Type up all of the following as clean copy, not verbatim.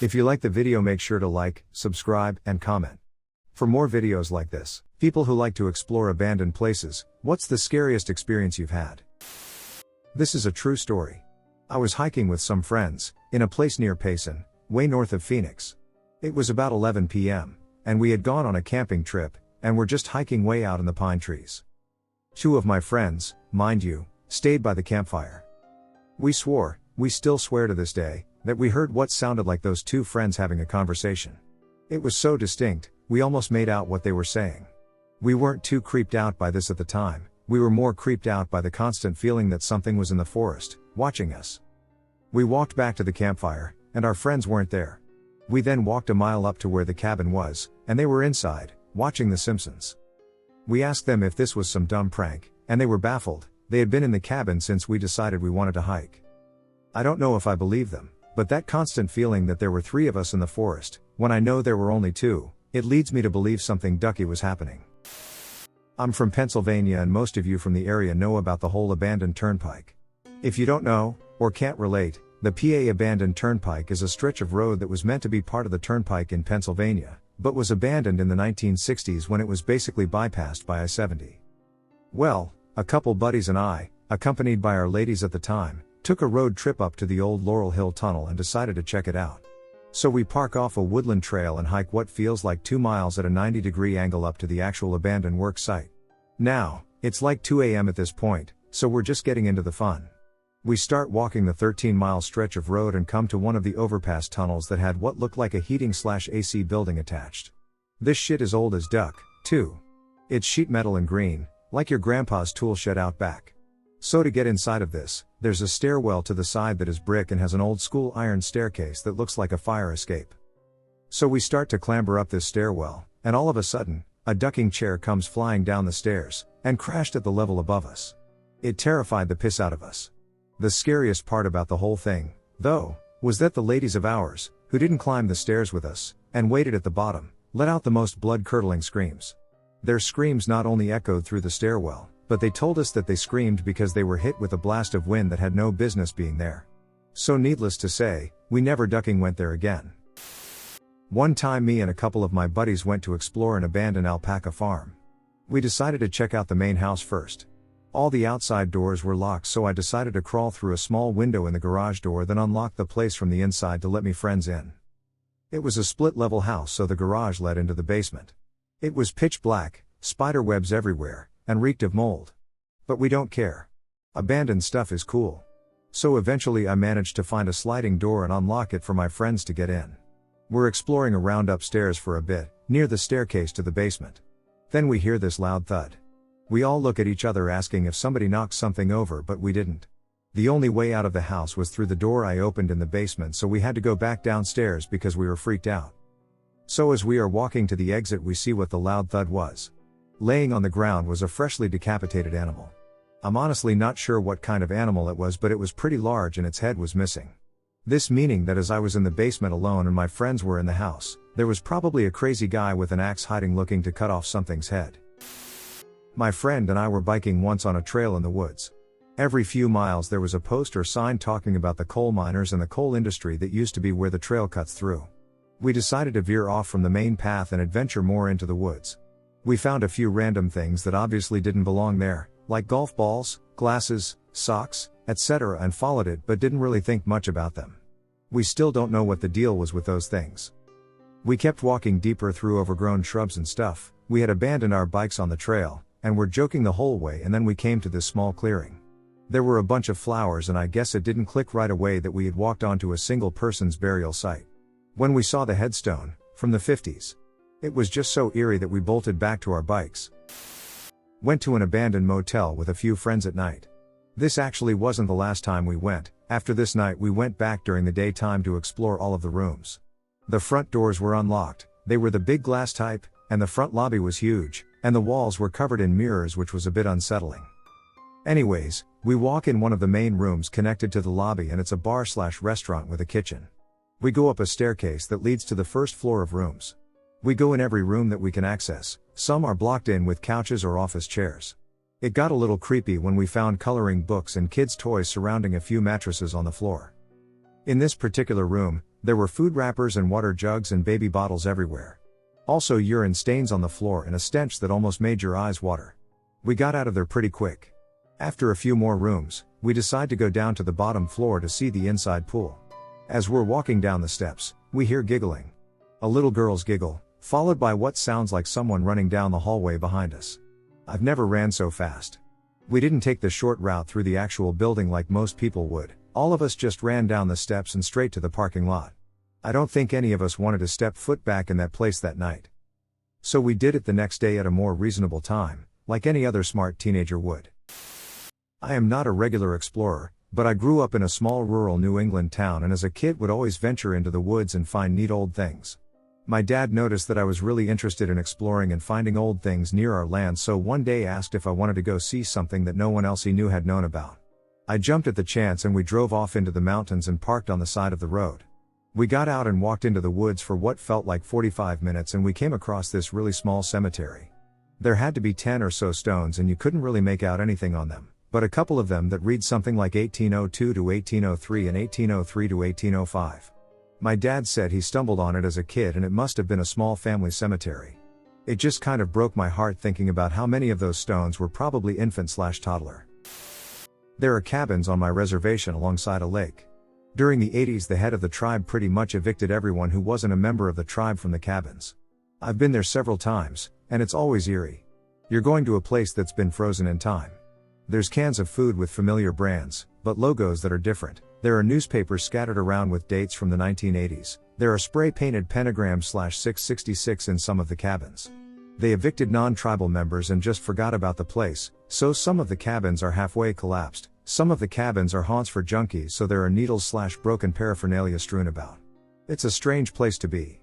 If you like the video, make sure to like, subscribe, and comment. For more videos like this, people who like to explore abandoned places, what's the scariest experience you've had? This is a true story. I was hiking with some friends, in a place near Payson, way north of Phoenix. It was about 11 p.m., and we had gone on a camping trip, and were just hiking way out in the pine trees. Two of my friends, mind you, stayed by the campfire. We still swear to this day, that we heard what sounded like those two friends having a conversation. It was so distinct, we almost made out what they were saying. We weren't too creeped out by this at the time, we were more creeped out by the constant feeling that something was in the forest, watching us. We walked back to the campfire, and our friends weren't there. We then walked a mile up to where the cabin was, and they were inside, watching The Simpsons. We asked them if this was some dumb prank, and they were baffled. They had been in the cabin since we decided we wanted to hike. I don't know if I believe them, but that constant feeling that there were three of us in the forest, when I know there were only two, it leads me to believe something ducky was happening. I'm from Pennsylvania, and most of you from the area know about the whole abandoned turnpike. If you don't know, or can't relate, the PA abandoned turnpike is a stretch of road that was meant to be part of the turnpike in Pennsylvania, but was abandoned in the 1960s when it was basically bypassed by I-70. Well, a couple buddies and I, accompanied by our ladies at the time, took a road trip up to the old Laurel Hill Tunnel and decided to check it out. So we park off a woodland trail and hike what feels like 2 miles at a 90-degree angle up to the actual abandoned work site. Now, it's like 2 a.m. at this point, so we're just getting into the fun. We start walking the 13-mile stretch of road and come to one of the overpass tunnels that had what looked like a heating/AC building attached. This shit is old as duck, too. It's sheet metal and green, like your grandpa's tool shed out back. So to get inside of this, there's a stairwell to the side that is brick and has an old school iron staircase that looks like a fire escape. So we start to clamber up this stairwell, and all of a sudden, a ducking chair comes flying down the stairs, and crashed at the level above us. It terrified the piss out of us. The scariest part about the whole thing, though, was that the ladies of ours, who didn't climb the stairs with us, and waited at the bottom, let out the most blood-curdling screams. Their screams not only echoed through the stairwell, but they told us that they screamed because they were hit with a blast of wind that had no business being there. So needless to say, we never ducking went there again. One time me and a couple of my buddies went to explore an abandoned alpaca farm. We decided to check out the main house first. All the outside doors were locked, so I decided to crawl through a small window in the garage door, then unlock the place from the inside to let me friends in. It was a split-level house, so the garage led into the basement. It was pitch black, spider webs everywhere, and reeked of mold. But we don't care. Abandoned stuff is cool. So eventually I managed to find a sliding door and unlock it for my friends to get in. We're exploring around upstairs for a bit, near the staircase to the basement. Then we hear this loud thud. We all look at each other asking if somebody knocked something over, but we didn't. The only way out of the house was through the door I opened in the basement, so we had to go back downstairs because we were freaked out. So as we are walking to the exit, we see what the loud thud was. Laying on the ground was a freshly decapitated animal. I'm honestly not sure what kind of animal it was, but it was pretty large and its head was missing. This meaning that as I was in the basement alone and my friends were in the house, there was probably a crazy guy with an axe hiding looking to cut off something's head. My friend and I were biking once on a trail in the woods. Every few miles there was a post or sign talking about the coal miners and the coal industry that used to be where the trail cuts through. We decided to veer off from the main path and adventure more into the woods. We found a few random things that obviously didn't belong there, like golf balls, glasses, socks, etc., and followed it but didn't really think much about them. We still don't know what the deal was with those things. We kept walking deeper through overgrown shrubs and stuff. We had abandoned our bikes on the trail, and were joking the whole way, and then we came to this small clearing. There were a bunch of flowers, and I guess it didn't click right away that we had walked onto a single person's burial site. When we saw the headstone, from the 50s, it was just so eerie that we bolted back to our bikes. Went to an abandoned motel with a few friends at night. This actually wasn't the last time we went. After this night we went back during the daytime to explore all of the rooms. The front doors were unlocked, they were the big glass type, and the front lobby was huge, and the walls were covered in mirrors, which was a bit unsettling. Anyways, we walk in one of the main rooms connected to the lobby, and it's a bar/restaurant with a kitchen. We go up a staircase that leads to the first floor of rooms. We go in every room that we can access. Some are blocked in with couches or office chairs. It got a little creepy when we found coloring books and kids' toys surrounding a few mattresses on the floor. In this particular room, there were food wrappers and water jugs and baby bottles everywhere. Also urine stains on the floor and a stench that almost made your eyes water. We got out of there pretty quick. After a few more rooms, we decide to go down to the bottom floor to see the inside pool. As we're walking down the steps, we hear giggling. A little girl's giggle, followed by what sounds like someone running down the hallway behind us. I've never ran so fast. We didn't take the short route through the actual building like most people would. All of us just ran down the steps and straight to the parking lot. I don't think any of us wanted to step foot back in that place that night. So we did it the next day at a more reasonable time, like any other smart teenager would. I am not a regular explorer, but I grew up in a small rural New England town and as a kid would always venture into the woods and find neat old things. My dad noticed that I was really interested in exploring and finding old things near our land, so one day asked if I wanted to go see something that no one else he knew had known about. I jumped at the chance and we drove off into the mountains and parked on the side of the road. We got out and walked into the woods for what felt like 45 minutes and we came across this really small cemetery. There had to be 10 or so stones and you couldn't really make out anything on them, but a couple of them that read something like 1802 to 1803 and 1803 to 1805. My dad said he stumbled on it as a kid and it must have been a small family cemetery. It just kind of broke my heart thinking about how many of those stones were probably infant/toddler. There are cabins on my reservation alongside a lake. During the 80s the head of the tribe pretty much evicted everyone who wasn't a member of the tribe from the cabins. I've been there several times, and it's always eerie. You're going to a place that's been frozen in time. There's cans of food with familiar brands, but logos that are different. There are newspapers scattered around with dates from the 1980s. There are spray-painted pentagrams/666 in some of the cabins. They evicted non-tribal members and just forgot about the place, so some of the cabins are halfway collapsed. Some of the cabins are haunts for junkies, so there are needles/broken paraphernalia strewn about. It's a strange place to be.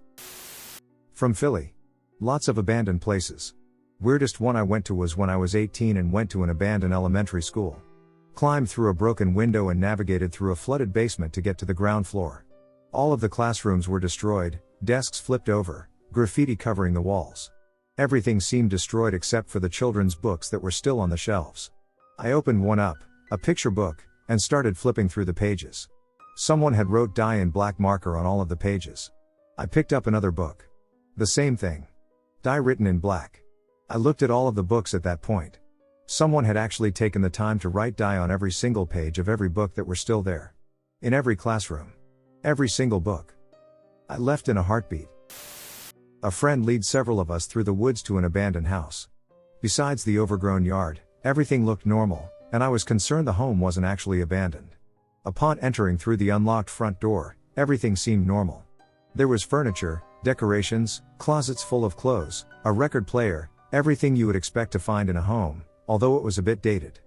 From Philly. Lots of abandoned places. Weirdest one I went to was when I was 18 and went to an abandoned elementary school. Climbed through a broken window and navigated through a flooded basement to get to the ground floor. All of the classrooms were destroyed, desks flipped over, graffiti covering the walls. Everything seemed destroyed except for the children's books that were still on the shelves. I opened one up, a picture book, and started flipping through the pages. Someone had wrote "die" in black marker on all of the pages. I picked up another book. The same thing. "Die" written in black. I looked at all of the books at that point. Someone had actually taken the time to write "die" on every single page of every book that were still there. In every classroom. Every single book. I left in a heartbeat. A friend leads several of us through the woods to an abandoned house. Besides the overgrown yard, everything looked normal, and I was concerned the home wasn't actually abandoned. Upon entering through the unlocked front door, everything seemed normal. There was furniture, decorations, closets full of clothes, a record player, everything you would expect to find in a home, although it was a bit dated.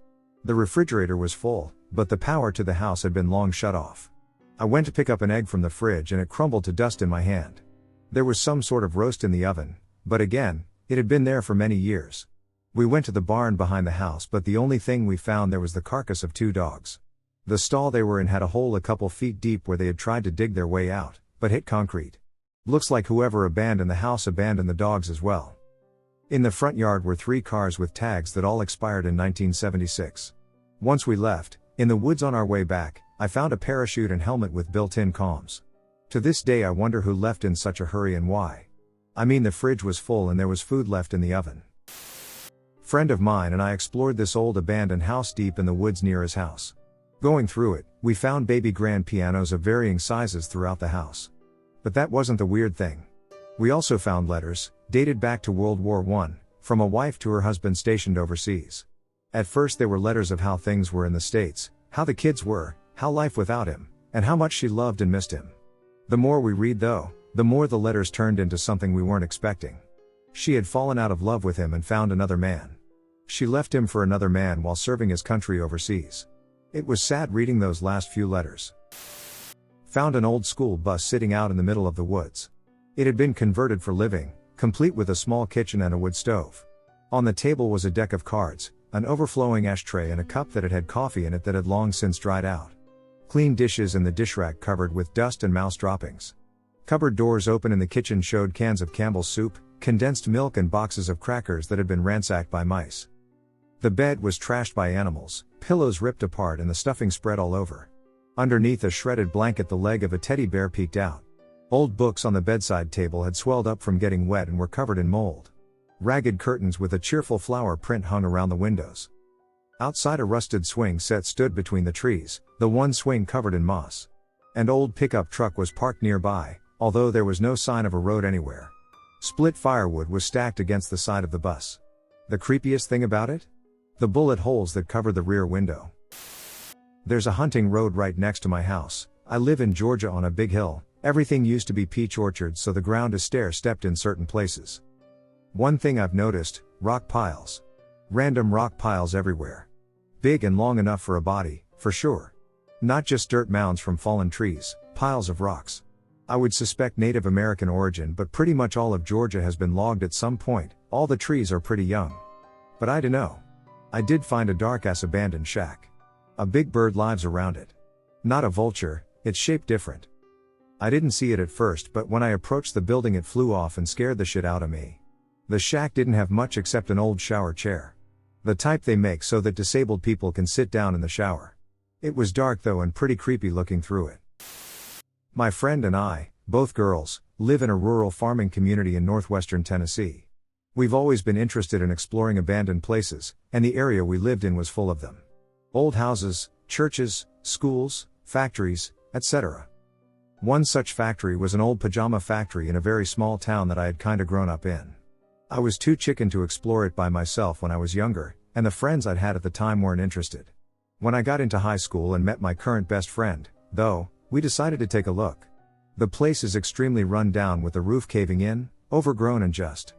The refrigerator was full, but the power to the house had been long shut off. I went to pick up an egg from the fridge and it crumbled to dust in my hand. There was some sort of roast in the oven, but again, it had been there for many years. We went to the barn behind the house, but the only thing we found there was the carcass of 2 dogs. The stall they were in had a hole a couple feet deep where they had tried to dig their way out, but hit concrete. Looks like whoever abandoned the house abandoned the dogs as well. In the front yard were 3 cars with tags that all expired in 1976. Once we left, in the woods on our way back, I found a parachute and helmet with built-in comms. To this day I wonder who left in such a hurry and why. I mean, the fridge was full and there was food left in the oven. Friend of mine and I explored this old abandoned house deep in the woods near his house. Going through it, we found baby grand pianos of varying sizes throughout the house. But that wasn't the weird thing. We also found letters, dated back to World War I, from a wife to her husband stationed overseas. At first they were letters of how things were in the States, how the kids were, how life without him, and how much she loved and missed him. The more we read though, the more the letters turned into something we weren't expecting. She had fallen out of love with him and found another man. She left him for another man while serving his country overseas. It was sad reading those last few letters. Found an old school bus sitting out in the middle of the woods. It had been converted for living, complete with a small kitchen and a wood stove. On the table was a deck of cards, an overflowing ashtray and a cup that had had coffee in it that had long since dried out. Clean dishes in the dish rack covered with dust and mouse droppings. Cupboard doors open in the kitchen showed cans of Campbell's soup, condensed milk and boxes of crackers that had been ransacked by mice. The bed was trashed by animals, pillows ripped apart and the stuffing spread all over. Underneath a shredded blanket the leg of a teddy bear peeked out. Old books on the bedside table had swelled up from getting wet and were covered in mold. Ragged curtains with a cheerful flower print hung around the windows. Outside a rusted swing set stood between the trees, the one swing covered in moss. An old pickup truck was parked nearby, although there was no sign of a road anywhere. Split firewood was stacked against the side of the bus. The creepiest thing about it? The bullet holes that covered the rear window. There's a hunting road right next to my house. I live in Georgia on a big hill. Everything used to be peach orchards, so the ground is stair-stepped in certain places. One thing I've noticed, rock piles. Random rock piles everywhere. Big and long enough for a body, for sure. Not just dirt mounds from fallen trees, piles of rocks. I would suspect Native American origin, but pretty much all of Georgia has been logged at some point. All the trees are pretty young. But I dunno. I did find a dark-ass abandoned shack. A big bird lives around it. Not a vulture, it's shaped different. I didn't see it at first, but when I approached the building it flew off and scared the shit out of me. The shack didn't have much except an old shower chair. The type they make so that disabled people can sit down in the shower. It was dark though and pretty creepy looking through it. My friend and I, both girls, live in a rural farming community in northwestern Tennessee. We've always been interested in exploring abandoned places, and the area we lived in was full of them. Old houses, churches, schools, factories, etc. One such factory was an old pajama factory in a very small town that I had kinda grown up in. I was too chicken to explore it by myself when I was younger, and the friends I'd had at the time weren't interested. When I got into high school and met my current best friend, though, we decided to take a look. The place is extremely run down with the roof caving in, overgrown and just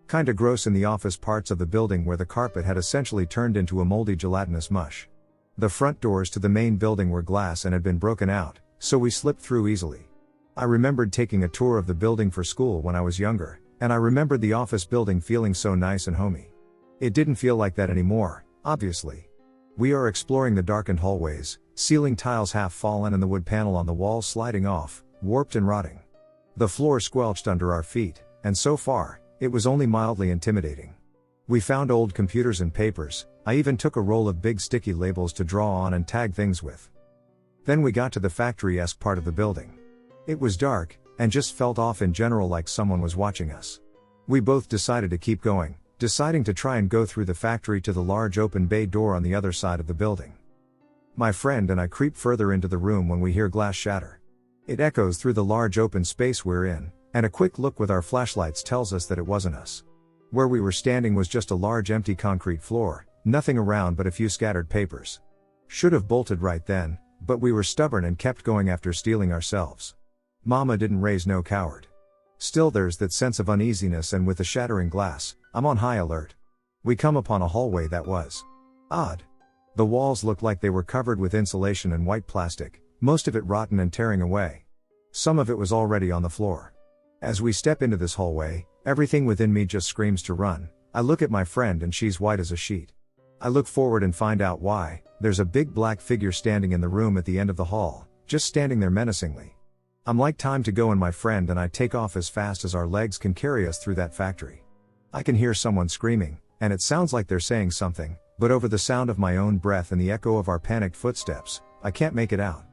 kinda gross in the office parts of the building where the carpet had essentially turned into a moldy gelatinous mush. The front doors to the main building were glass and had been broken out, so we slipped through easily. I remembered taking a tour of the building for school when I was younger, and I remembered the office building feeling so nice and homey. It didn't feel like that anymore, obviously. We are exploring the darkened hallways, ceiling tiles half fallen and the wood panel on the walls sliding off, warped and rotting. The floor squelched under our feet, and so far, it was only mildly intimidating. We found old computers and papers. I even took a roll of big sticky labels to draw on and tag things with. Then we got to the factory-esque part of the building. It was dark, and just felt off in general, like someone was watching us. We both decided to keep going, deciding to try and go through the factory to the large open bay door on the other side of the building. My friend and I creep further into the room when we hear glass shatter. It echoes through the large open space we're in, and a quick look with our flashlights tells us that it wasn't us. Where we were standing was just a large empty concrete floor, nothing around but a few scattered papers. Should have bolted right then, but we were stubborn and kept going after stealing ourselves. Mama didn't raise no coward. Still there's that sense of uneasiness, and with the shattering glass, I'm on high alert. We come upon a hallway that was odd. The walls looked like they were covered with insulation and white plastic, most of it rotten and tearing away. Some of it was already on the floor. As we step into this hallway, everything within me just screams to run. I look at my friend and she's white as a sheet. I look forward and find out why. There's a big black figure standing in the room at the end of the hall, just standing there menacingly. I'm like, time to go, and my friend and I take off as fast as our legs can carry us through that factory. I can hear someone screaming, and it sounds like they're saying something, but over the sound of my own breath and the echo of our panicked footsteps, I can't make it out.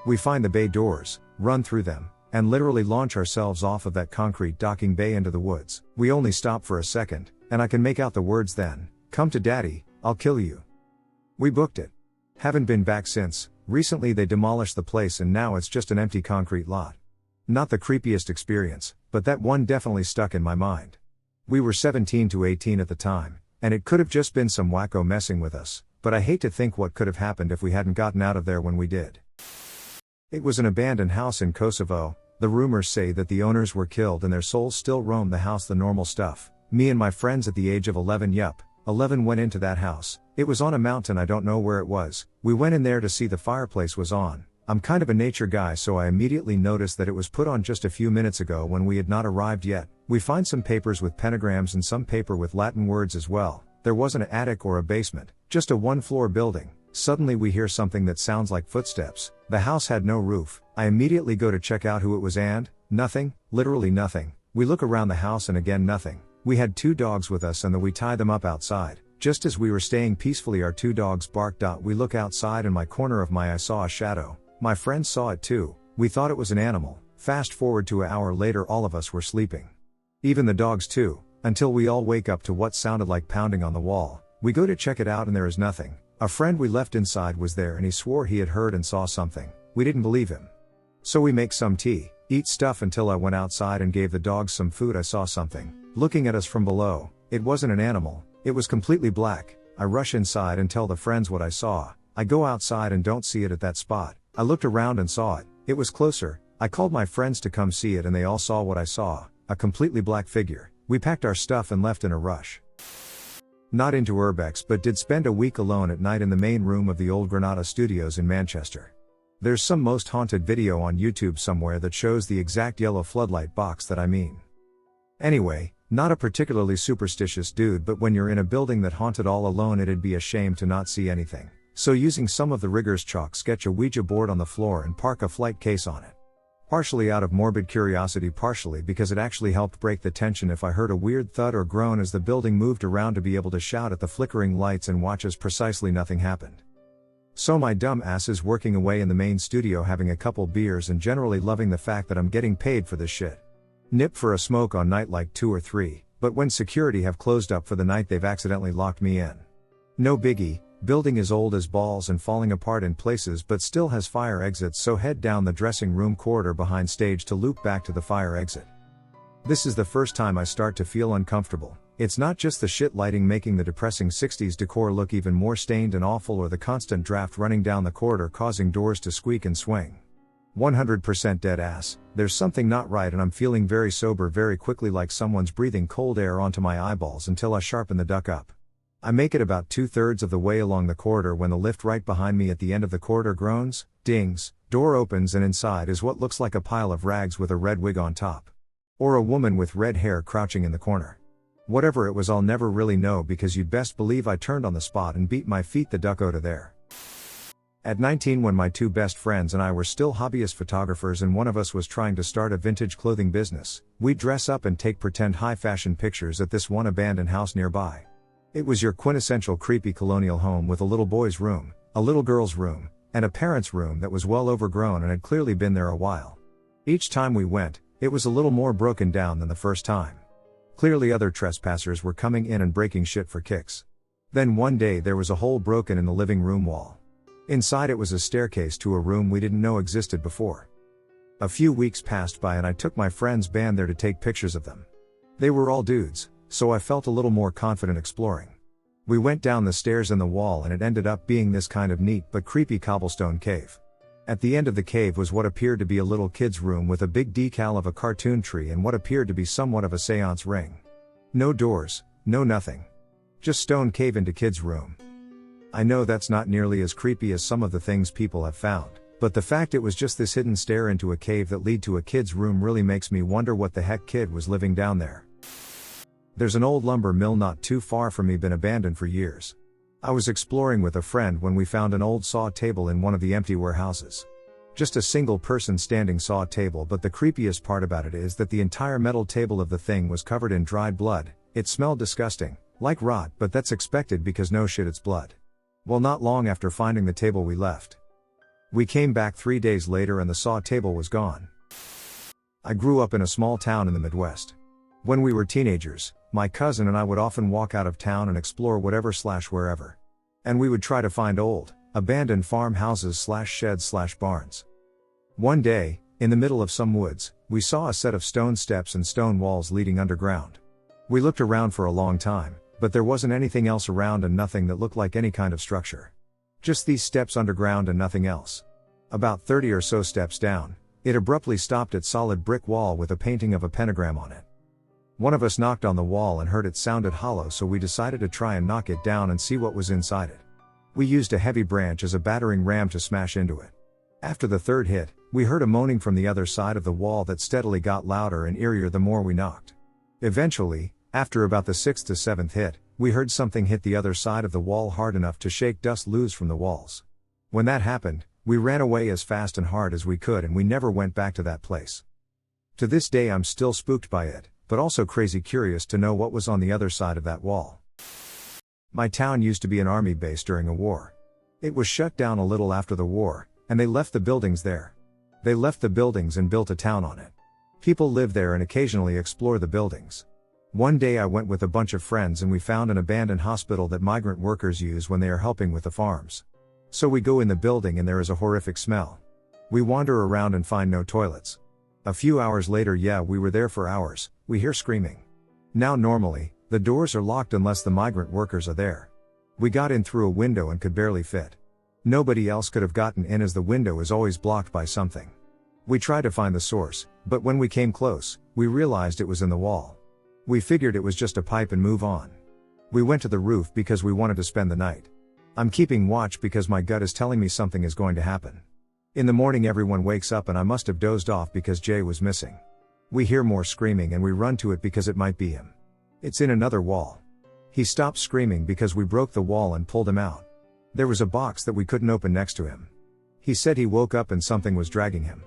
We find the bay doors, run through them, and literally launch ourselves off of that concrete docking bay into the woods. We only stop for a second, and I can make out the words then, "Come to daddy, I'll kill you." We booked it. Haven't been back since. Recently they demolished the place and now it's just an empty concrete lot. Not the creepiest experience, but that one definitely stuck in my mind. We were 17 to 18 at the time, and it could have just been some wacko messing with us, but I hate to think what could have happened if we hadn't gotten out of there when we did. It was an abandoned house in Kosovo. The rumors say that the owners were killed and their souls still roam the house. The normal stuff. Me and my friends at the age of 11, 11 went into that house. It was on a mountain, I don't know where it was. We went in there to see the fireplace was on. I'm kind of a nature guy, so I immediately noticed that it was put on just a few minutes ago when we had not arrived yet. We find some papers with pentagrams and some paper with Latin words as well. There wasn't an attic or a basement, just a one-floor building. Suddenly we hear something that sounds like footsteps. The house had no roof. I immediately go to check out who it was and nothing, literally nothing. We look around the house and again nothing. We had 2 dogs with us and we tie them up outside, Just as we were staying peacefully, our two dogs barked. We look outside, in my corner of my eye saw a shadow. My friends saw it too. We thought it was an animal. Fast forward to an hour later, all of us were sleeping. Even the dogs too, until we all wake up to what sounded like pounding on the wall. We go to check it out and there is nothing. A friend we left inside was there and he swore he had heard and saw something. We didn't believe him. So we make some tea, eat stuff until I went outside and gave the dogs some food. I saw something looking at us from below. It wasn't an animal. It was completely black. I rush inside and tell the friends what I saw. I go outside and don't see it at that spot. I looked around and saw it. It was closer. I called my friends to come see it and they all saw what I saw. A completely black figure. We packed our stuff and left in a rush. Not into urbex, but did spend a week alone at night in the main room of the old Granada studios in Manchester. There's some most haunted video on YouTube somewhere that shows the exact yellow floodlight box that I mean. Anyway, not a particularly superstitious dude, but when you're in a building that haunted all alone, it'd be a shame to not see anything. So using some of the rigger's chalk, sketch a Ouija board on the floor and park a flight case on it. Partially out of morbid curiosity, partially because it actually helped break the tension if I heard a weird thud or groan as the building moved around, to be able to shout at the flickering lights and watch as precisely nothing happened. So my dumb ass is working away in the main studio, having a couple beers and generally loving the fact that I'm getting paid for this shit. Nip for a smoke on night like 2 or 3, but when security have closed up for the night, they've accidentally locked me in. No biggie. Building is old as balls and falling apart in places, but still has fire exits, so head down the dressing room corridor behind stage to loop back to the fire exit. This is the first time I start to feel uncomfortable. It's not just the shit lighting making the depressing 60s decor look even more stained and awful, or the constant draft running down the corridor causing doors to squeak and swing. 100% dead ass. There's something not right and I'm feeling very sober very quickly, like someone's breathing cold air onto my eyeballs, until I sharpen the duck up. I make it about 2/3 of the way along the corridor when the lift right behind me at the end of the corridor groans, dings, door opens, and inside is what looks like a pile of rags with a red wig on top. Or a woman with red hair crouching in the corner. Whatever it was, I'll never really know, because you'd best believe I turned on the spot and beat my feet the duck out of there. At 19, when my two best friends and I were still hobbyist photographers and one of us was trying to start a vintage clothing business, we'd dress up and take pretend high fashion pictures at this one abandoned house nearby. It was your quintessential creepy colonial home with a little boy's room, a little girl's room, and a parent's room that was well overgrown and had clearly been there a while. Each time we went, it was a little more broken down than the first time. Clearly other trespassers were coming in and breaking shit for kicks. Then one day there was a hole broken in the living room wall. Inside it was a staircase to a room we didn't know existed before. A few weeks passed by and I took my friend's band there to take pictures of them. They were all dudes, so I felt a little more confident exploring. We went down the stairs in the wall and it ended up being this kind of neat but creepy cobblestone cave. At the end of the cave was what appeared to be a little kid's room with a big decal of a cartoon tree and what appeared to be somewhat of a seance ring. No doors, no nothing. Just stone cave into kid's room. I know that's not nearly as creepy as some of the things people have found, but the fact it was just this hidden stair into a cave that lead to a kid's room really makes me wonder what the heck kid was living down there. There's an old lumber mill not too far from me, been abandoned for years. I was exploring with a friend when we found an old saw table in one of the empty warehouses. Just a single person standing saw table, but the creepiest part about it is that the entire metal table of the thing was covered in dried blood. It smelled disgusting, like rot, but that's expected because no shit, it's blood. Well, not long after finding the table we left. We came back 3 days later and the saw table was gone. I grew up in a small town in the Midwest. When we were teenagers, my cousin and I would often walk out of town and explore whatever/wherever. And we would try to find old, abandoned farmhouses/sheds/barns. One day, in the middle of some woods, we saw a set of stone steps and stone walls leading underground. We looked around for a long time, but there wasn't anything else around and nothing that looked like any kind of structure. Just these steps underground and nothing else. About 30 or so steps down, it abruptly stopped at solid brick wall with a painting of a pentagram on it. One of us knocked on the wall and heard it sounded hollow, so we decided to try and knock it down and see what was inside it. We used a heavy branch as a battering ram to smash into it. After the third hit, we heard a moaning from the other side of the wall that steadily got louder and eerier the more we knocked. Eventually, after about the 6th to 7th hit, we heard something hit the other side of the wall hard enough to shake dust loose from the walls. When that happened, we ran away as fast and hard as we could and we never went back to that place. To this day I'm still spooked by it, but also crazy curious to know what was on the other side of that wall. My town used to be an army base during a war. It was shut down a little after the war, and they left the buildings there. They left the buildings and built a town on it. People live there and occasionally explore the buildings. One day I went with a bunch of friends and we found an abandoned hospital that migrant workers use when they are helping with the farms. So we go in the building and there is a horrific smell. We wander around and find no toilets. A few hours later, we were there for hours, we hear screaming. Now normally, the doors are locked unless the migrant workers are there. We got in through a window and could barely fit. Nobody else could have gotten in as the window is always blocked by something. We tried to find the source, but when we came close, we realized it was in the wall. We figured it was just a pipe and move on. We went to the roof because we wanted to spend the night. I'm keeping watch because my gut is telling me something is going to happen. In the morning everyone wakes up and I must have dozed off because Jay was missing. We hear more screaming and we run to it because it might be him. It's in another wall. He stopped screaming because we broke the wall and pulled him out. There was a box that we couldn't open next to him. He said he woke up and something was dragging him.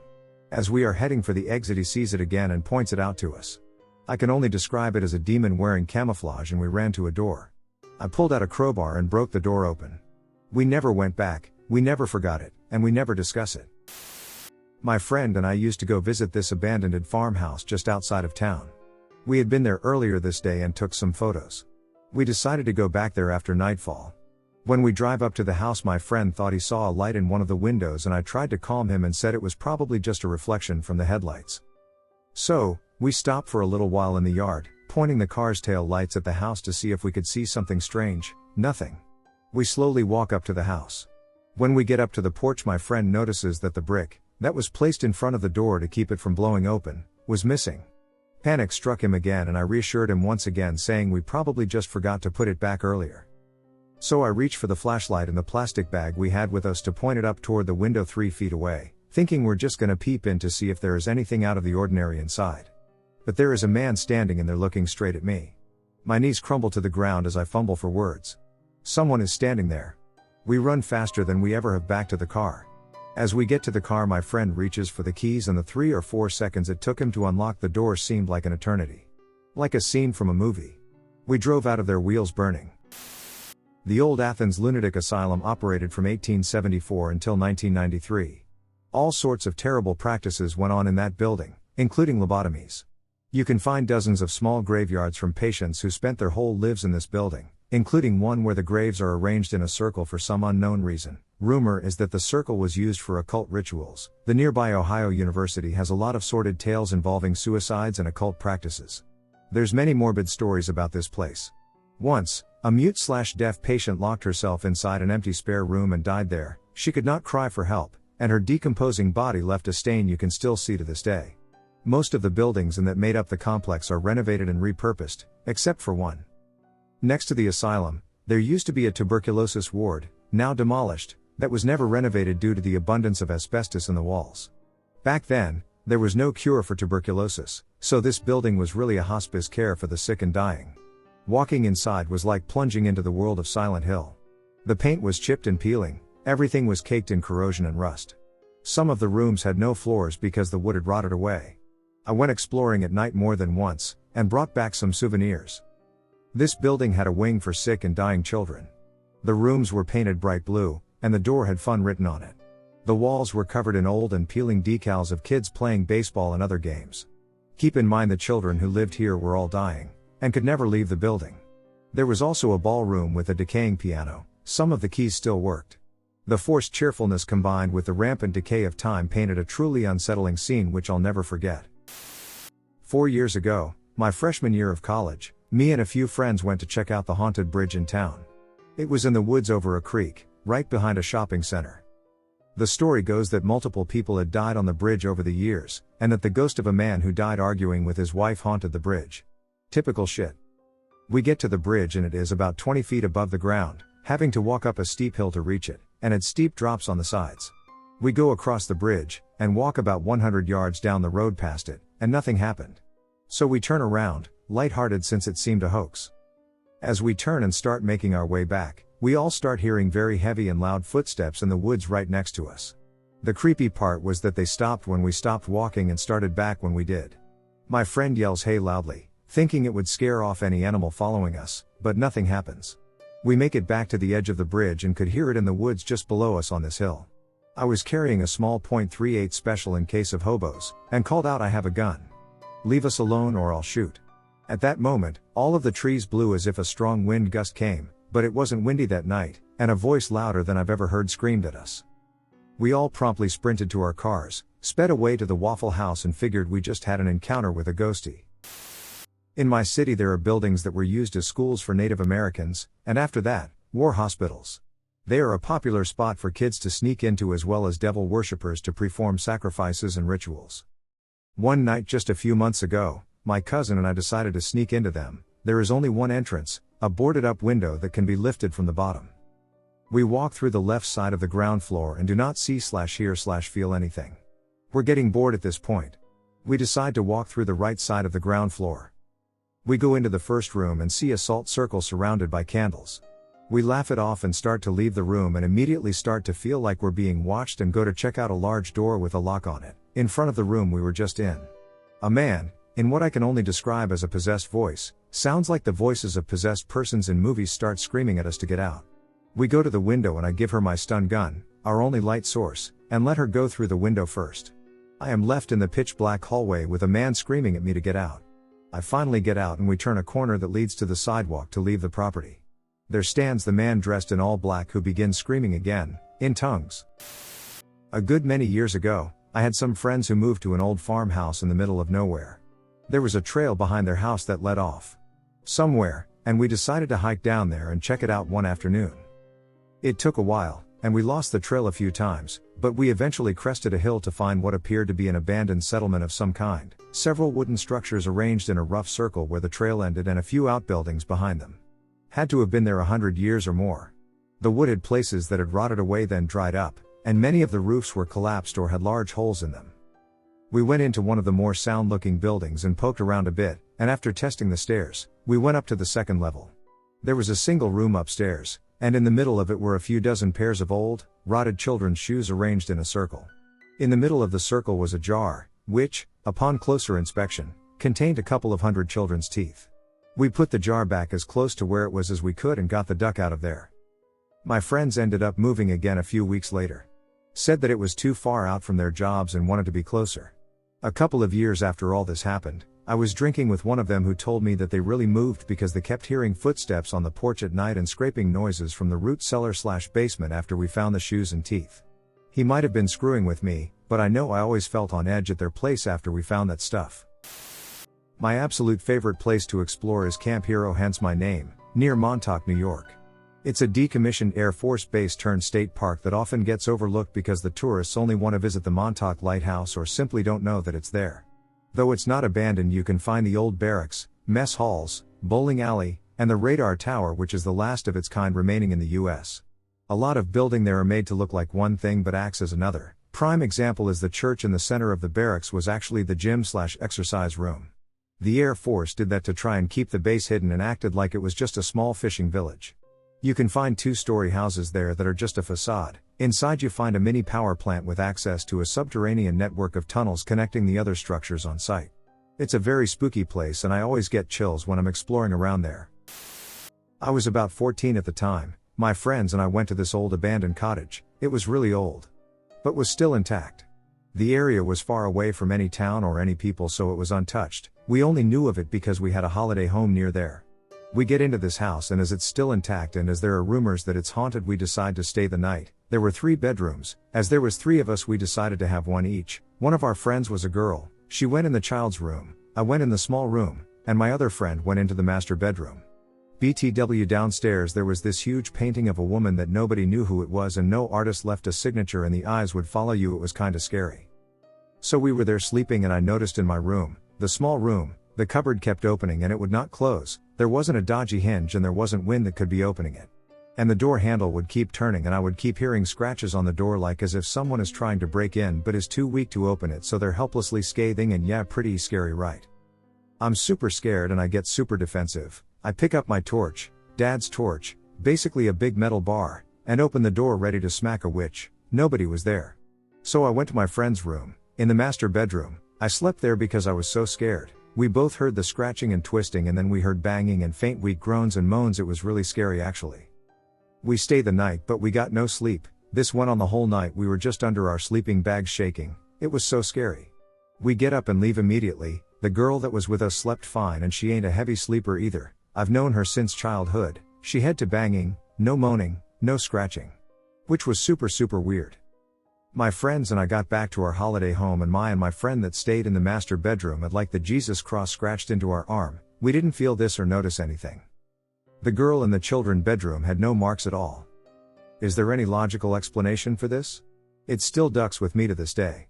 As we are heading for the exit he sees it again and points it out to us. I can only describe it as a demon wearing camouflage and we ran to a door. I pulled out a crowbar and broke the door open. We never went back, we never forgot it, and we never discuss it. My friend and I used to go visit this abandoned farmhouse just outside of town. We had been there earlier this day and took some photos. We decided to go back there after nightfall. When we drive up to the house my friend thought he saw a light in one of the windows and I tried to calm him and said it was probably just a reflection from the headlights. So, we stopped for a little while in the yard, pointing the car's tail lights at the house to see if we could see something strange. Nothing. We slowly walk up to the house. When we get up to the porch my friend notices that the brick, that was placed in front of the door to keep it from blowing open, was missing. Panic struck him again and I reassured him once again saying we probably just forgot to put it back earlier. So I reached for the flashlight in the plastic bag we had with us to point it up toward the window 3 feet away, thinking we're just gonna peep in to see if there is anything out of the ordinary inside. But there is a man standing in there looking straight at me. My knees crumble to the ground as I fumble for words. Someone is standing there. We run faster than we ever have back to the car. As we get to the car my friend reaches for the keys and the 3 or 4 seconds it took him to unlock the door seemed like an eternity. Like a scene from a movie. We drove out of there wheels burning. The old Athens lunatic asylum operated from 1874 until 1993. All sorts of terrible practices went on in that building, including lobotomies. You can find dozens of small graveyards from patients who spent their whole lives in this building, including one where the graves are arranged in a circle for some unknown reason. Rumor is that the circle was used for occult rituals. The nearby Ohio University has a lot of sordid tales involving suicides and occult practices. There's many morbid stories about this place. Once, a mute/deaf patient locked herself inside an empty spare room and died there. She could not cry for help, and her decomposing body left a stain you can still see to this day. Most of the buildings that made up the complex are renovated and repurposed, except for one. Next to the asylum, there used to be a tuberculosis ward, now demolished, that was never renovated due to the abundance of asbestos in the walls. Back then, there was no cure for tuberculosis, so this building was really a hospice care for the sick and dying. Walking inside was like plunging into the world of Silent Hill. The paint was chipped and peeling, everything was caked in corrosion and rust. Some of the rooms had no floors because the wood had rotted away. I went exploring at night more than once, and brought back some souvenirs. This building had a wing for sick and dying children. The rooms were painted bright blue, and the door had fun written on it. The walls were covered in old and peeling decals of kids playing baseball and other games. Keep in mind the children who lived here were all dying, and could never leave the building. There was also a ballroom with a decaying piano, some of the keys still worked. The forced cheerfulness combined with the rampant decay of time painted a truly unsettling scene which I'll never forget. 4 years ago, my freshman year of college, me and a few friends went to check out the haunted bridge in town. It was in the woods over a creek, right behind a shopping center. The story goes that multiple people had died on the bridge over the years, and that the ghost of a man who died arguing with his wife haunted the bridge. Typical shit. We get to the bridge and it is about 20 feet above the ground, having to walk up a steep hill to reach it, and had steep drops on the sides. We go across the bridge, and walk about 100 yards down the road past it, and nothing happened. So we turn around, lighthearted since it seemed a hoax. As we turn and start making our way back, we all start hearing very heavy and loud footsteps in the woods right next to us. The creepy part was that they stopped when we stopped walking and started back when we did. My friend yells "hey" loudly, thinking it would scare off any animal following us, but nothing happens. We make it back to the edge of the bridge and could hear it in the woods just below us on this hill. I was carrying a small .38 special in case of hobos, and called out, "I have a gun. Leave us alone or I'll shoot." At that moment, all of the trees blew as if a strong wind gust came, but it wasn't windy that night, and a voice louder than I've ever heard screamed at us. We all promptly sprinted to our cars, sped away to the Waffle House and figured we just had an encounter with a ghostie. In my city there are buildings that were used as schools for Native Americans, and after that, war hospitals. They are a popular spot for kids to sneak into as well as devil worshippers to perform sacrifices and rituals. One night just a few months ago, my cousin and I decided to sneak into them. There is only one entrance, a boarded up window that can be lifted from the bottom. We walk through the left side of the ground floor and do not see/hear/feel anything. We're getting bored at this point. We decide to walk through the right side of the ground floor. We go into the first room and see a salt circle surrounded by candles. We laugh it off and start to leave the room and immediately start to feel like we're being watched and go to check out a large door with a lock on it, in front of the room we were just in. A man, in what I can only describe as a possessed voice, sounds like the voices of possessed persons in movies, start screaming at us to get out. We go to the window and I give her my stun gun, our only light source, and let her go through the window first. I am left in the pitch black hallway with a man screaming at me to get out. I finally get out and we turn a corner that leads to the sidewalk to leave the property. There stands the man dressed in all black who begins screaming again, in tongues. A good many years ago, I had some friends who moved to an old farmhouse in the middle of nowhere. There was a trail behind their house that led off somewhere, and we decided to hike down there and check it out one afternoon. It took a while, and we lost the trail a few times, but we eventually crested a hill to find what appeared to be an abandoned settlement of some kind, several wooden structures arranged in a rough circle where the trail ended and a few outbuildings behind them. Had to have been there 100 years or more. The wood had places that had rotted away then dried up, and many of the roofs were collapsed or had large holes in them. We went into one of the more sound-looking buildings and poked around a bit, and after testing the stairs, we went up to the second level. There was a single room upstairs, and in the middle of it were a few dozen pairs of old, rotted children's shoes arranged in a circle. In the middle of the circle was a jar, which, upon closer inspection, contained a couple of hundred children's teeth. We put the jar back as close to where it was as we could and got the duck out of there. My friends ended up moving again a few weeks later. Said that it was too far out from their jobs and wanted to be closer. A couple of years after all this happened, I was drinking with one of them who told me that they really moved because they kept hearing footsteps on the porch at night and scraping noises from the root cellar/basement after we found the shoes and teeth. He might have been screwing with me, but I know I always felt on edge at their place after we found that stuff. My absolute favorite place to explore is Camp Hero, hence my name, near Montauk, New York. It's a decommissioned Air Force base turned state park that often gets overlooked because the tourists only want to visit the Montauk Lighthouse or simply don't know that it's there. Though it's not abandoned, you can find the old barracks, mess halls, bowling alley, and the radar tower, which is the last of its kind remaining in the US. A lot of building there are made to look like one thing but acts as another. Prime example is the church in the center of the barracks was actually the gym/exercise room. The Air Force did that to try and keep the base hidden and acted like it was just a small fishing village. You can find 2-story houses there that are just a facade. Inside you find a mini power plant with access to a subterranean network of tunnels connecting the other structures on site. It's a very spooky place and I always get chills when I'm exploring around there. I was about 14 at the time. My friends and I went to this old abandoned cottage. It was really old, but was still intact. The area was far away from any town or any people, so it was untouched. We only knew of it because we had a holiday home near there. We get into this house and as it's still intact and as there are rumors that it's haunted, we decide to stay the night. There were 3 bedrooms. As there was 3 of us, we decided to have one each. One of our friends was a girl. She went in the child's room. I went in the small room, and my other friend went into the master bedroom. BTW downstairs there was this huge painting of a woman that nobody knew who it was and no artist left a signature and the eyes would follow you. It was kinda scary. So we were there sleeping and I noticed in my room, the small room, the cupboard kept opening and it would not close. There wasn't a dodgy hinge and there wasn't wind that could be opening it. And the door handle would keep turning and I would keep hearing scratches on the door like as if someone is trying to break in but is too weak to open it, so they're helplessly scathing and yeah, pretty scary, right? I'm super scared and I get super defensive. I pick up my torch, Dad's torch, basically a big metal bar, and open the door ready to smack a witch. Nobody was there. So I went to my friend's room, in the master bedroom. I slept there because I was so scared. We both heard the scratching and twisting and then we heard banging and faint weak groans and moans. It was really scary actually. We stayed the night but we got no sleep. This went on the whole night. We were just under our sleeping bags shaking. It was so scary. We get up and leave immediately. The girl that was with us slept fine and she ain't a heavy sleeper either. I've known her since childhood. She had to banging, no moaning, no scratching. Which was super weird. My friends and I got back to our holiday home and my friend that stayed in the master bedroom had like the Jesus cross scratched into our arm. We didn't feel this or notice anything. The girl in the children bedroom had no marks at all. Is there any logical explanation for this? It still ducks with me to this day.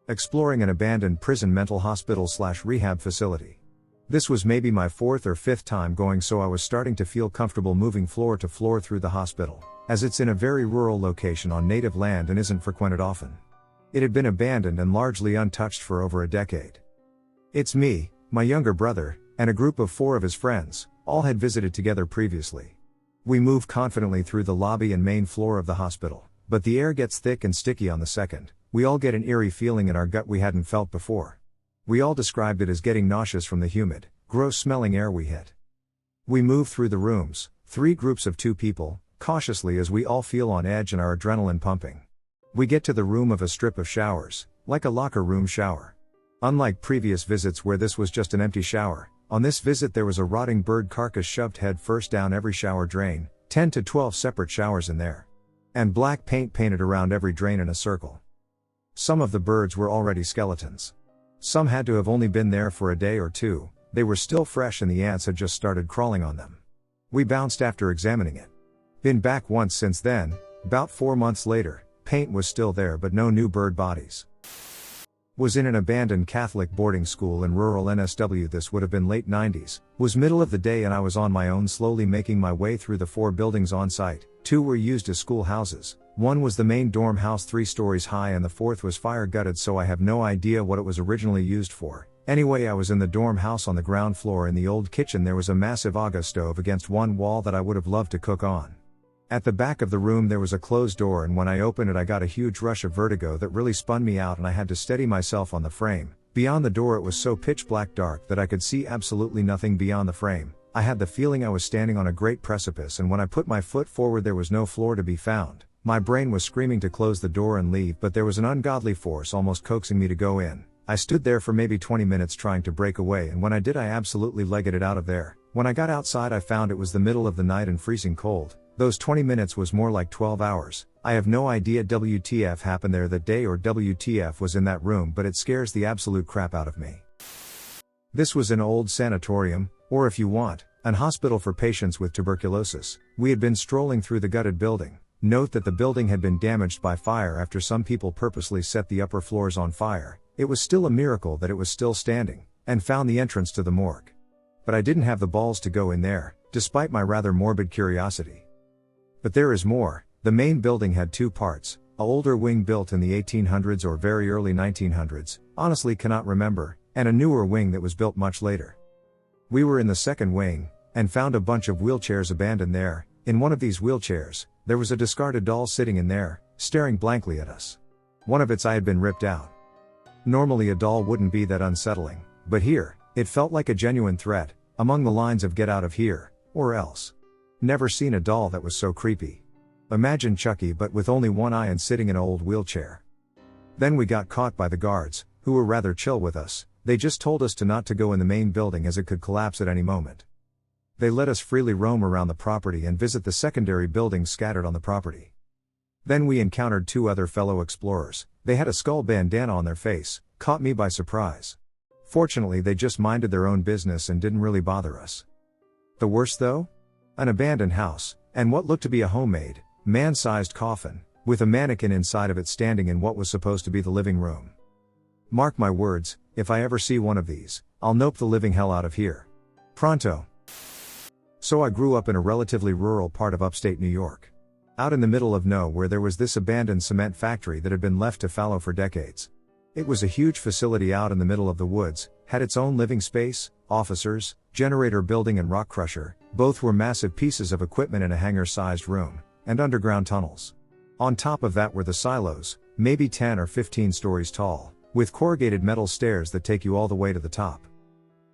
Exploring an abandoned prison mental hospital/rehab facility. This was maybe my 4th or 5th time going, so I was starting to feel comfortable moving floor to floor through the hospital, as it's in a very rural location on native land and isn't frequented often. It had been abandoned and largely untouched for over a decade. It's me, my younger brother, and a group of 4 of his friends, all had visited together previously. We move confidently through the lobby and main floor of the hospital, but the air gets thick and sticky on the second. We all get an eerie feeling in our gut we hadn't felt before. We all described it as getting nauseous from the humid, gross-smelling air we hit. We move through the rooms, 3 groups of 2 people, cautiously as we all feel on edge and our adrenaline pumping. We get to the room of a strip of showers, like a locker room shower. Unlike previous visits where this was just an empty shower, on this visit there was a rotting bird carcass shoved head first down every shower drain, 10 to 12 separate showers in there. And black paint painted around every drain in a circle. Some of the birds were already skeletons. Some had to have only been there for a day or 2, they were still fresh and the ants had just started crawling on them. We bounced after examining it. Been back once since then, about 4 months later, paint was still there but no new bird bodies. Was in an abandoned Catholic boarding school in rural NSW. This would have been late 90s, was middle of the day and I was on my own slowly making my way through the 4 buildings on site. 2 were used as schoolhouses, 1 was the main dorm house 3 stories high and the 4th was fire gutted, so I have no idea what it was originally used for. Anyway, I was in the dorm house on the ground floor. In the old kitchen there was a massive Aga stove against one wall that I would have loved to cook on. At the back of the room there was a closed door and when I opened it I got a huge rush of vertigo that really spun me out and I had to steady myself on the frame. Beyond the door it was so pitch black dark that I could see absolutely nothing beyond the frame. I had the feeling I was standing on a great precipice, and when I put my foot forward there was no floor to be found. My brain was screaming to close the door and leave, but there was an ungodly force almost coaxing me to go in. I stood there for maybe 20 minutes trying to break away, and when I did I absolutely legged it out of there. When I got outside I found it was the middle of the night and freezing cold. Those 20 minutes was more like 12 hours. I have no idea WTF happened there that day or WTF was in that room, but it scares the absolute crap out of me. This was an old sanatorium, or if you want, an hospital for patients with tuberculosis. We had been strolling through the gutted building. Note that the building had been damaged by fire after some people purposely set the upper floors on fire. It was still a miracle that it was still standing, and found the entrance to the morgue. But I didn't have the balls to go in there, despite my rather morbid curiosity. But there is more. The main building had 2 parts, a older wing built in the 1800s or very early 1900s, honestly cannot remember, and a newer wing that was built much later. We were in the second wing, and found a bunch of wheelchairs abandoned there. In one of these wheelchairs, there was a discarded doll sitting in there, staring blankly at us. One of its eye had been ripped out. Normally a doll wouldn't be that unsettling, but here, it felt like a genuine threat, among the lines of "get out of here, or else." Never seen a doll that was so creepy. Imagine Chucky but with only one eye and sitting in an old wheelchair. Then we got caught by the guards, who were rather chill with us. They just told us not to go in the main building as it could collapse at any moment. They let us freely roam around the property and visit the secondary buildings scattered on the property. Then we encountered 2 other fellow explorers. They had a skull bandana on their face, caught me by surprise. Fortunately they just minded their own business and didn't really bother us. The worst though? An abandoned house, and what looked to be a homemade, man-sized coffin, with a mannequin inside of it standing in what was supposed to be the living room. Mark my words, if I ever see one of these, I'll nope the living hell out of here. Pronto. So I grew up in a relatively rural part of upstate New York. Out in the middle of nowhere there was this abandoned cement factory that had been left to fallow for decades. It was a huge facility out in the middle of the woods, had its own living space, officers, generator building and rock crusher. Both were massive pieces of equipment in a hangar-sized room, and underground tunnels. On top of that were the silos, maybe 10 or 15 stories tall, with corrugated metal stairs that take you all the way to the top.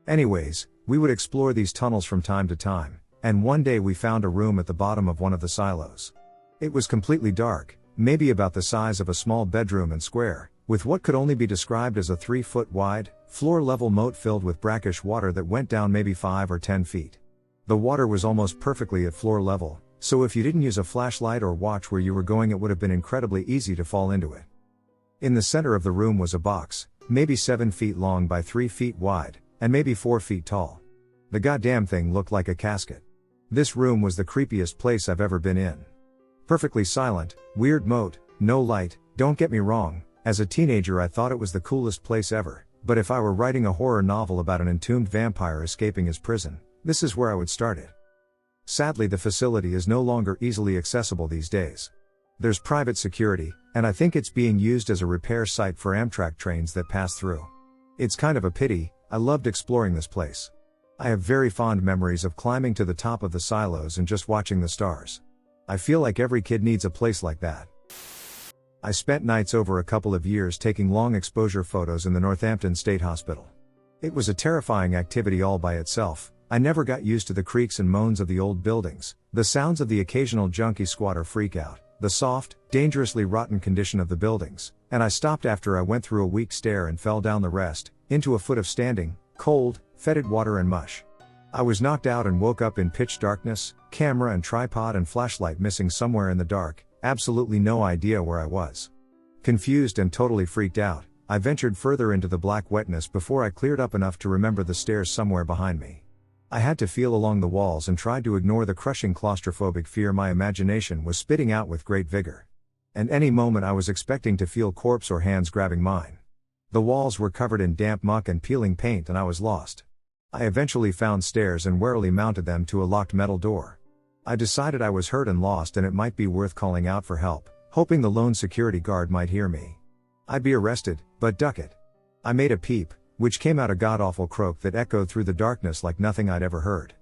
Anyways, we would explore these tunnels from time to time, and one day we found a room at the bottom of one of the silos. It was completely dark, maybe about the size of a small bedroom and square, with what could only be described as a 3-foot wide, floor-level moat filled with brackish water that went down maybe 5 or 10 feet. The water was almost perfectly at floor level, so if you didn't use a flashlight or watch where you were going, it would have been incredibly easy to fall into it. In the center of the room was a box, maybe 7 feet long by 3 feet wide, and maybe 4 feet tall. The goddamn thing looked like a casket. This room was the creepiest place I've ever been in. Perfectly silent, weird moat, no light. Don't get me wrong, as a teenager I thought it was the coolest place ever, but if I were writing a horror novel about an entombed vampire escaping his prison, this is where I would start it. Sadly, the facility is no longer easily accessible these days. There's private security, and I think it's being used as a repair site for Amtrak trains that pass through. It's kind of a pity. I loved exploring this place. I have very fond memories of climbing to the top of the silos and just watching the stars. I feel like every kid needs a place like that. I spent nights over a couple of years taking long exposure photos in the Northampton State Hospital. It was a terrifying activity all by itself. I never got used to the creaks and moans of the old buildings, the sounds of the occasional junkie squatter freakout, the soft, dangerously rotten condition of the buildings, and I stopped after I went through a weak stair and fell down the rest, into a foot of standing, cold, fetid water and mush. I was knocked out and woke up in pitch darkness, camera and tripod and flashlight missing somewhere in the dark, absolutely no idea where I was. Confused and totally freaked out, I ventured further into the black wetness before I cleared up enough to remember the stairs somewhere behind me. I had to feel along the walls and tried to ignore the crushing claustrophobic fear my imagination was spitting out with great vigor. And any moment I was expecting to feel corpse or hands grabbing mine. The walls were covered in damp muck and peeling paint and I was lost. I eventually found stairs and warily mounted them to a locked metal door. I decided I was hurt and lost and it might be worth calling out for help, hoping the lone security guard might hear me. I'd be arrested, but duck it. I made a peep, which came out a god-awful croak that echoed through the darkness like nothing I'd ever heard.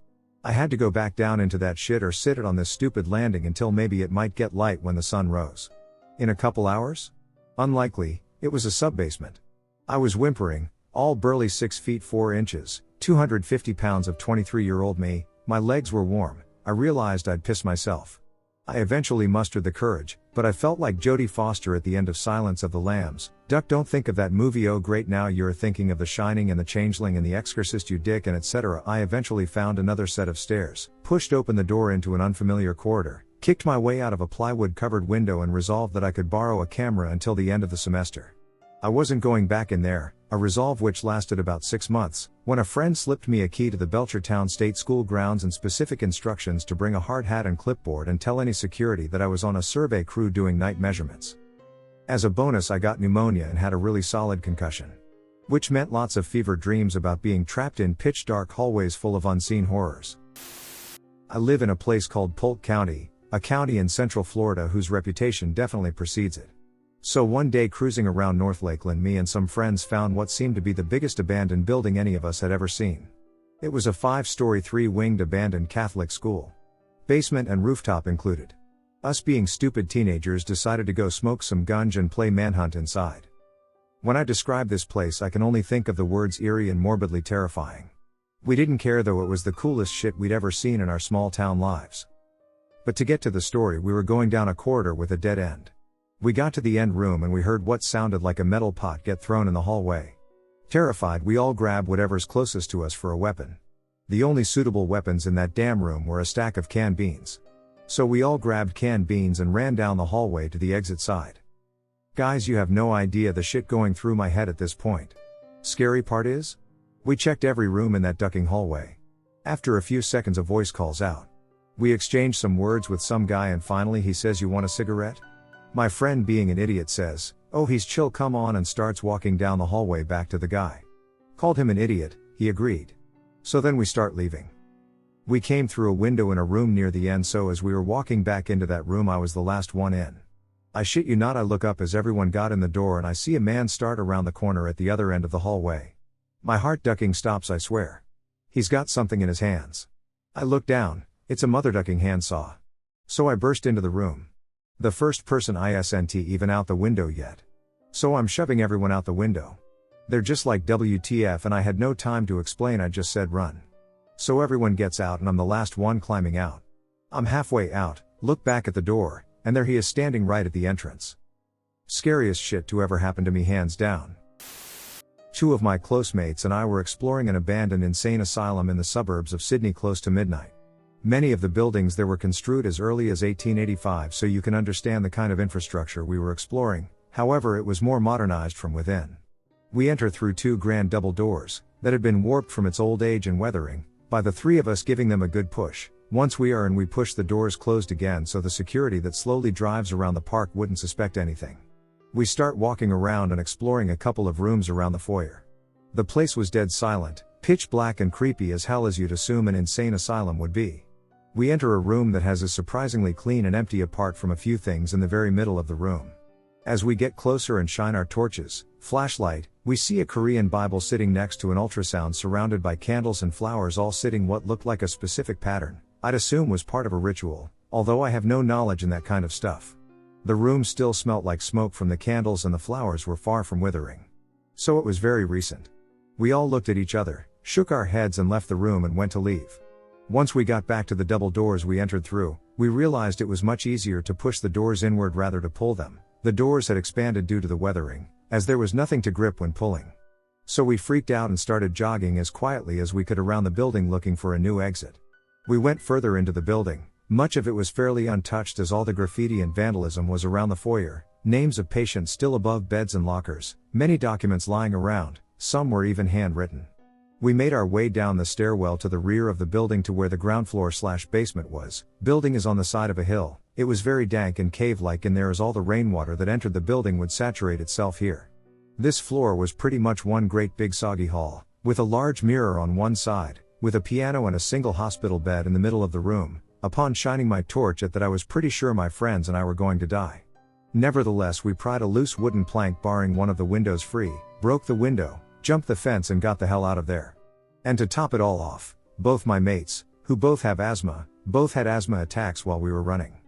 I had to go back down into that shit or sit it on this stupid landing until maybe it might get light when the sun rose. In a couple hours? Unlikely. It was a sub-basement. I was whimpering, all burly 6 feet 4 inches, 250 pounds of 23-year-old me. My legs were warm. I realized I'd pissed myself. I eventually mustered the courage, but I felt like Jodie Foster at the end of Silence of the Lambs. Duck, don't think of that movie, oh great, now you're thinking of The Shining and The Changeling and The Exorcist, you dick, and etc. I eventually found another set of stairs, pushed open the door into an unfamiliar corridor, kicked my way out of a plywood covered window and resolved that I could borrow a camera until the end of the semester. I wasn't going back in there, a resolve which lasted about 6 months, when a friend slipped me a key to the Belchertown State School grounds and specific instructions to bring a hard hat and clipboard and tell any security that I was on a survey crew doing night measurements. As a bonus, I got pneumonia and had a really solid concussion. Which meant lots of fever dreams about being trapped in pitch dark hallways full of unseen horrors. I live in a place called Polk County, a county in central Florida whose reputation definitely precedes it. So one day cruising around North Lakeland, me and some friends found what seemed to be the biggest abandoned building any of us had ever seen. It was a 5-story 3-winged abandoned Catholic school. Basement and rooftop included. Us being stupid teenagers decided to go smoke some gunge and play manhunt inside. When I describe this place I can only think of the words eerie and morbidly terrifying. We didn't care though, it was the coolest shit we'd ever seen in our small town lives. But to get to the story, we were going down a corridor with a dead end. We got to the end room and we heard what sounded like a metal pot get thrown in the hallway. Terrified, we all grabbed whatever's closest to us for a weapon. The only suitable weapons in that damn room were a stack of canned beans. So we all grabbed canned beans and ran down the hallway to the exit side. Guys, you have no idea the shit going through my head at this point. Scary part is? We checked every room in that ducking hallway. After a few seconds a voice calls out. We exchanged some words with some guy and finally he says, "You want a cigarette?" My friend, being an idiot, says, "Oh, he's chill, come on," and starts walking down the hallway back to the guy. Called him an idiot, he agreed. So then we start leaving. We came through a window in a room near the end, so as we were walking back into that room I was the last one in. I shit you not, I look up as everyone got in the door and I see a man start around the corner at the other end of the hallway. My heart ducking stops, I swear. He's got something in his hands. I look down, it's a mother ducking handsaw. So I burst into the room. The first person isn't even out the window yet. So I'm shoving everyone out the window. They're just like, WTF, and I had no time to explain, I just said run. So everyone gets out and I'm the last one climbing out. I'm halfway out, look back at the door, and there he is standing right at the entrance. Scariest shit to ever happen to me, hands down. Two of my close mates and I were exploring an abandoned insane asylum in the suburbs of Sydney close to midnight. Many of the buildings there were construed as early as 1885, so you can understand the kind of infrastructure we were exploring. However, it was more modernized from within. We enter through two grand double doors that had been warped from its old age and weathering, by the three of us giving them a good push. Once we are in, we push the doors closed again so the security that slowly drives around the park wouldn't suspect anything. We start walking around and exploring a couple of rooms around the foyer. The place was dead silent, pitch black and creepy as hell, as you'd assume an insane asylum would be. We enter a room that has a surprisingly clean and empty apart from a few things in the very middle of the room. As we get closer and shine our torches, flashlight, we see a Korean Bible sitting next to an ultrasound surrounded by candles and flowers, all sitting what looked like a specific pattern. I'd assume was part of a ritual, although I have no knowledge in that kind of stuff. The room still smelt like smoke from the candles and the flowers were far from withering. So it was very recent. We all looked at each other, shook our heads and left the room and went to leave. Once we got back to the double doors we entered through, we realized it was much easier to push the doors inward rather to pull them. The doors had expanded due to the weathering, as there was nothing to grip when pulling. So we freaked out and started jogging as quietly as we could around the building looking for a new exit. We went further into the building. Much of it was fairly untouched as all the graffiti and vandalism was around the foyer, names of patients still above beds and lockers, many documents lying around, some were even handwritten. We made our way down the stairwell to the rear of the building to where the ground floor/basement was. Building is on the side of a hill. It was very dank and cave-like in there as all the rainwater that entered the building would saturate itself here. This floor was pretty much one great big soggy hall, with a large mirror on one side, with a piano and a single hospital bed in the middle of the room. Upon shining my torch at that, I was pretty sure my friends and I were going to die. Nevertheless, we pried a loose wooden plank barring one of the windows free, broke the window, jumped the fence and got the hell out of there. And to top it all off, both my mates, who both had asthma attacks while we were running.